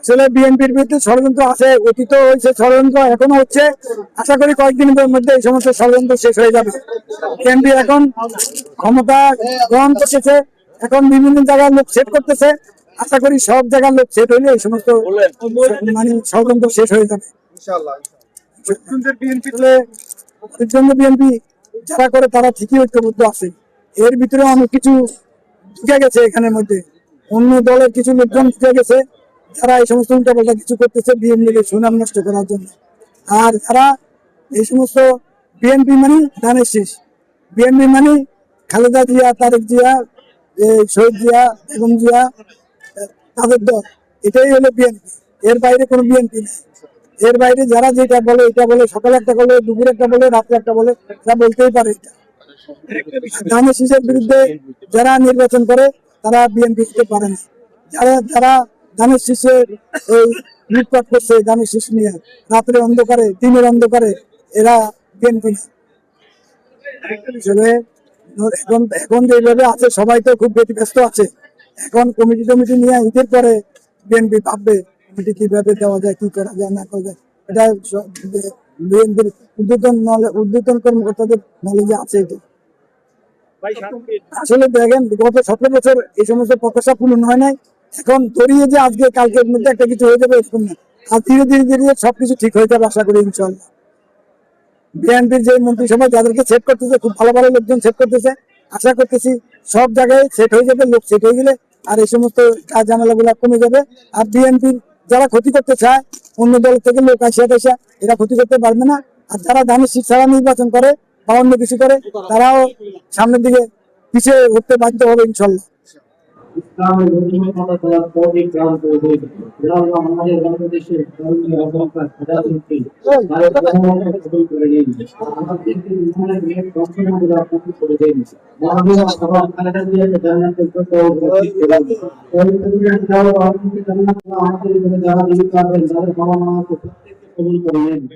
আসলে বিএনপির বিরুদ্ধে ষড়যন্ত্র আছে, অতীত হয়েছে ষড়যন্ত্র, এখনো হচ্ছে। আশা করি কয়েকদিনের মধ্যে এই সমস্ত ষড়যন্ত্র শেষ হয়ে যাবে। বিএনপি এখন ক্ষমতা গ্রহণ করতেছে, এখন বিভিন্ন জায়গায় লোক সেট করতেছে। আশা করি সব জায়গার লোক সেট হইলে এই সমস্ত মানে ষড়যন্ত্র শেষ হয়ে যাবে। বিএনপি যারা করে তারা ঠিকই ঐক্যবদ্ধ আছে, এর ভিতরে অনেক কিছু ঢুকে গেছে এখানের মধ্যে, অন্য দলের কিছু লোকজন ঢুকে গেছে যারা এই সমস্ত উল্টাপাল্টা কিছু করতেছে বিএনপিকে সুনাম নষ্ট করার জন্য। আর যারা এই সমস্ত বিএনপি মানে ধানের শীষ, বিএনপি মানে খালেদা জিয়া, তারেক জিয়া, শহীদ জিয়া, বেগম জিয়া, তাদের দল, এটাই হলো বিএনপি। এর বাইরে কোনো বিএনপি নেই। এর বাইরে যারা যেটা বলে, এটা বলে, সকালে একটা বলে, দুপুরে একটা বলে, রাত্রে একটা বলে, তারা বলতেই পারে। এটা ধানের শীষের বিরুদ্ধে যারা নির্বাচন করে তারা বিএনপি হতে পারে না। যারা ধানের শীষের এই লুটপাট করছে, ধানের শীষ নিয়ে রাত্রে অন্ধকারে, দিনের অন্ধকারে, এরা বিএনপি না। এখন এখন যেভাবে আছে সবাই তো খুব ব্যতিব্যস্ত আছে। এখন কমিটি নিয়ে ঈদের পরে বিএনপি ভাববে কমিটি কিভাবে দেওয়া যায়, কি করা যায় না করা যায়। এটা বিএনপির ঊর্ধ্বতন কর্মকর্তাদের নলেজে আছে। এটা আসলে দেখেন গত 17 বছর এই সমস্ত প্রত্যাশা পূরণ হয় নাই। এখন দড়িয়ে যে আজকে কালকের মধ্যে একটা কিছু হয়ে যাবে এরকম না, আর ধীরে ধীরে ধীরে সবকিছু ঠিক হয়ে যাবে আশা করি ইনশাল্লাহ। বিএনপির যে মন্ত্রিসভা যাদেরকে সেট করতেছে, খুব ভালো ভালো লোকজন সেট করতেছে, আশা করতেছি সব জায়গায় সেট হয়ে যাবে। লোক সেট হয়ে গেলে আর এই সমস্ত কাজ ঝামেলা গুলা কমে যাবে। আর বিএনপির যারা ক্ষতি করতে চায়, অন্য দল থেকে লোক আসিয়া দেশা, এরা ক্ষতি করতে পারবে না। আর যারা ধানের শীষ ছাড়া নির্বাচন করে বা অন্য কিছু করে, তারাও সামনের দিকে পিছিয়ে উঠতে বাধ্য হবে ইনশাল্লাহ। ইসলামের গতিময়তা করার পরই গ্রাম করে দিয়েছে। গ্রাম আমাদের বাংলাদেশের ধর্মীয় অবস্থার প্রধানমন্ত্রী তারেক রহমানকে কবুল করে নিয়েছে। আমাদেরকে ইসলামের মেয়ের দর্শনগুলো কবুল করে দিয়েছে। মহাবীর সভা খালেদা জিয়াকে জান্নাতের যত বর্ধিত করে দিয়েছে। পবিত্র যাও আমাদেরকে জান্নাত আমাদের উপরে যারা জীবিত আছেন তাদের বাবা মাকে প্রত্যেককে কবুল করে নিয়েছে।